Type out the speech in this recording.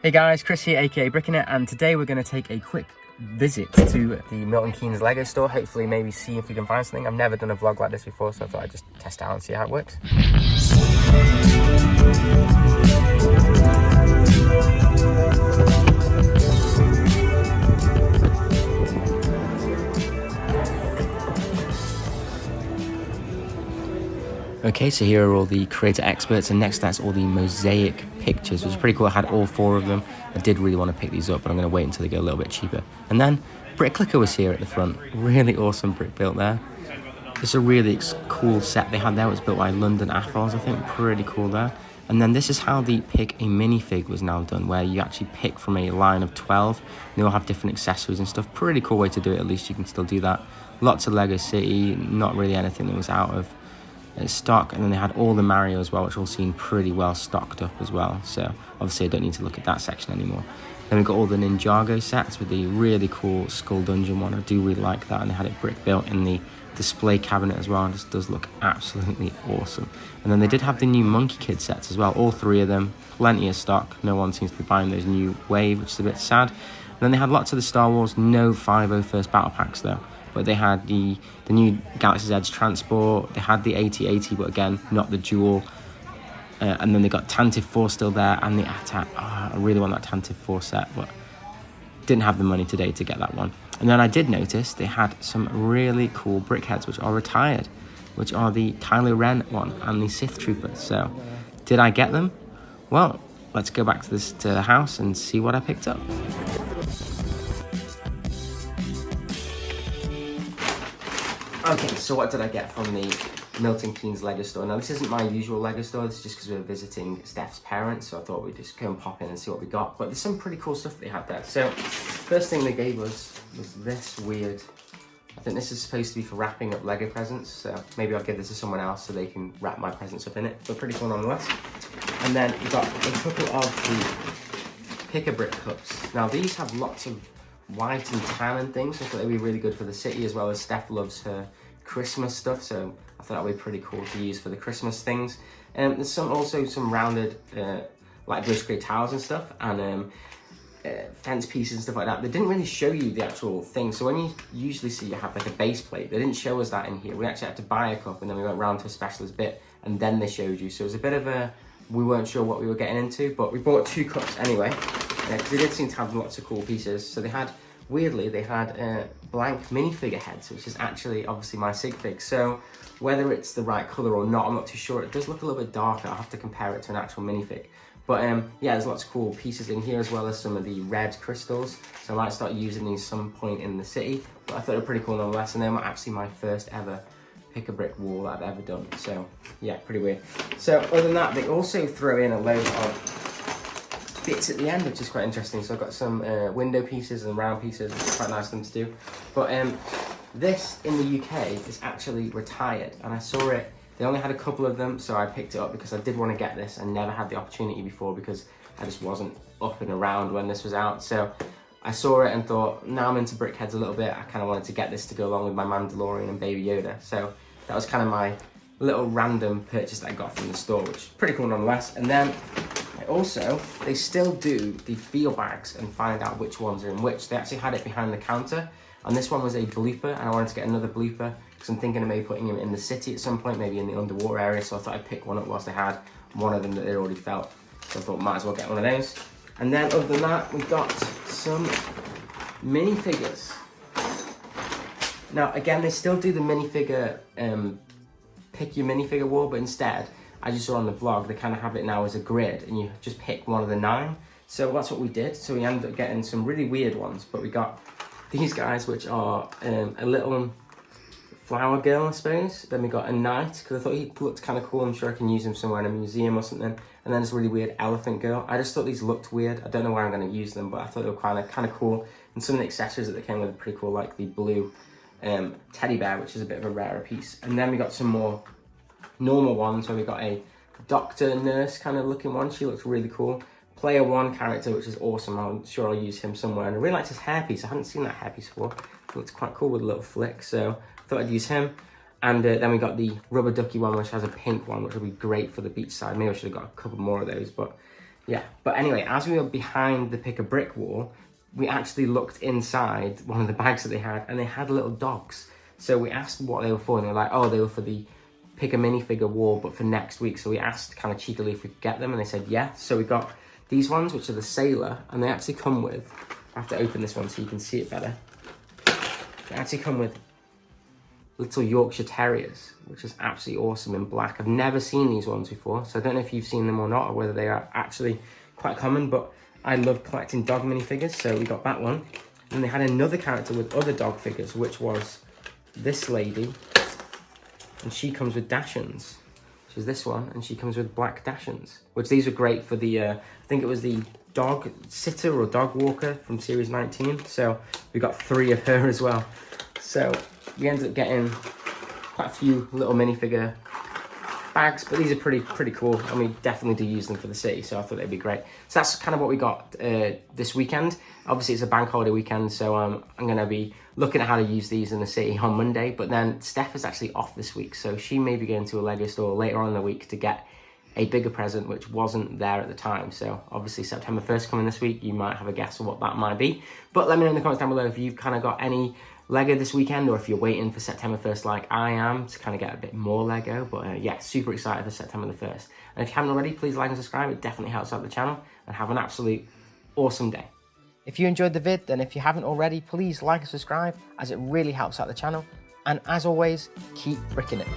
Hey guys, Chris here, aka Bricknit, and today we're going to take a quick visit to the Milton Keynes Lego store. Hopefully maybe see if we can find something. I've never done a vlog like this before, so I thought I'd just test out and see how it works. Okay, so here are all the creator experts, and next to that's all the mosaic pictures, which is pretty cool. I had all 4 of them. I did really want to pick these up, but I'm going to wait until they get a little bit cheaper. And then Bricklicker was here at the front. Really awesome brick built there. This is a really cool set they had there. It was built by London Athols, I think. Pretty cool there. And then this is how the pick a minifig was now done, where you actually pick from a line of 12. They all have different accessories and stuff. Pretty cool way to do it. At least you can still do that. Lots of Lego City, not really anything that was out of stock. And then they had all the Mario as well, which all seemed pretty well stocked up as well. So obviously I don't need to look at that section anymore. Then we've got all the Ninjago sets with the really cool Skull Dungeon one. I do really like that, and they had it brick built in the display cabinet as well, and this does look absolutely awesome. And then they did have the new Monkey Kid sets as well, all 3 of them, plenty of stock. No one seems to be buying those new wave, which is a bit sad. And then they had lots of the Star Wars, no 501st battle packs though, but they had the new Galaxy's Edge transport. They had the AT-AT, but again, not the dual. And then they got Tantive 4 still there, and the Attack. Oh, I really want that Tantive 4 set, but didn't have the money today to get that one. And then I did notice they had some really cool brickheads, which are retired, which are the Kylo Ren one and the Sith Troopers. So, did I get them? Well, let's go back to the house and see what I picked up. Okay, so what did I get from the Milton Keynes Lego store? Now, this isn't my usual Lego store. This is just because we were visiting Steph's parents, so I thought we'd just go and pop in and see what we got. But there's some pretty cool stuff that they had there. So, first thing they gave us was this weird, I think this is supposed to be for wrapping up Lego presents, so maybe I'll give this to someone else so they can wrap my presents up in it, but pretty cool nonetheless. And then we got a couple of the Pick-a-Brick cups. Now, these have lots of white and tan and things, so I thought they'd be really good for the city, as well as Steph loves her Christmas stuff, so I thought that would be pretty cool to use for the Christmas things. There's also some rounded like British grey towels and stuff, and fence pieces and stuff like that. They didn't really show you the actual thing, so when you usually see you have like a base plate, they didn't show us that in here. We actually had to buy a cup, and then we went round to a specialist bit, and then they showed you. So it was a bit of a, we weren't sure what we were getting into, but we bought 2 cups anyway, because they did seem to have lots of cool pieces. So they had, weirdly, they had blank minifigure heads, which is actually obviously my sig fig. So whether it's the right color or not, I'm not too sure. It does look a little bit darker. I'll have to compare it to an actual minifig. But yeah, there's lots of cool pieces in here, as well as some of the red crystals. So I might start using these some point in the city. But I thought they were pretty cool nonetheless. And they were actually my first ever pick-a-brick wall I've ever done. So yeah, pretty weird. So other than that, they also throw in a load of bits at the end, which is quite interesting. So I've got some window pieces and round pieces, which is quite nice of them to do. But this in the UK is actually retired, and I saw it. They only had a couple of them, so I picked it up because I did want to get this. I never had the opportunity before because I just wasn't up and around when this was out. So I saw it and thought, now I'm into brickheads a little bit. I kind of wanted to get this to go along with my Mandalorian and Baby Yoda. So that was kind of my little random purchase that I got from the store, which is pretty cool nonetheless. And then they still do the feel bags and find out which ones are in which. They actually had it behind the counter, and this one was a blooper, and I wanted to get another blooper because I'm thinking of maybe putting him in the city at some point, maybe in the underwater area. So I thought I'd pick one up whilst they had one of them that they already felt. So I thought might as well get one of those. And then other than that, we got some minifigures. Now again, they still do the minifigure, pick your minifigure wall, but instead, as you saw on the vlog, they kind of have it now as a grid, and you just pick one of the 9. So that's what we did. So we ended up getting some really weird ones, but we got these guys, which are a little flower girl, I suppose. Then we got a knight, because I thought he looked kind of cool. I'm sure I can use him somewhere in a museum or something. And then this really weird elephant girl. I just thought these looked weird. I don't know where I'm going to use them, but I thought they were kind of cool. And some of the accessories that they came with are pretty cool, like the blue teddy bear, which is a bit of a rarer piece. And then we got some more normal ones, where we got a doctor nurse kind of looking one. She looks really cool. Player 1 character, which is awesome. I'm sure I'll use him somewhere. And I really liked his hairpiece. I hadn't seen that hairpiece before. It looks quite cool with a little flick, so I thought I'd use him. And then we got the rubber ducky one, which has a pink one, which will be great for the beach side. Maybe I should have got a couple more of those, but Yeah, but anyway, as we were behind the pick a brick wall, we actually looked inside one of the bags that they had, and they had little dogs. So we asked what they were for, and they were like, oh, they were for the pick a minifigure wall, but for next week. So we asked kind of cheekily if we could get them, and they said yes. So we got these ones, which are the sailor, and they actually come with, I have to open this one so you can see it better. They actually come with little Yorkshire Terriers, which is absolutely awesome in black. I've never seen these ones before, so I don't know if you've seen them or not, or whether they are actually quite common, but I love collecting dog minifigures, so we got that one. And they had another character with other dog figures, which was this lady, and she comes with Dachshunds, which is this one, and she comes with black Dachshunds, which these are great for the, I think it was the dog sitter or dog walker from series 19, so we got 3 of her as well. So we ended up getting quite a few little minifigure bags, but these are pretty cool, and we definitely do use them for the city, so I thought they'd be great. So that's kind of what we got this weekend. Obviously it's a bank holiday weekend, so I'm going to be looking at how to use these in the city on Monday, but then Steph is actually off this week, so she may be going to a Lego store later on in the week to get a bigger present which wasn't there at the time. So obviously September 1st coming this week, you might have a guess of what that might be, but let me know in the comments down below if you've kind of got any Lego this weekend, or if you're waiting for September 1st like I am to kind of get a bit more Lego. But yeah, super excited for September the 1st. And if you haven't already, please like and subscribe. It definitely helps out the channel, and have an absolute awesome day. If you enjoyed the vid, then if you haven't already, please like and subscribe, as it really helps out the channel. And as always, keep bricking it.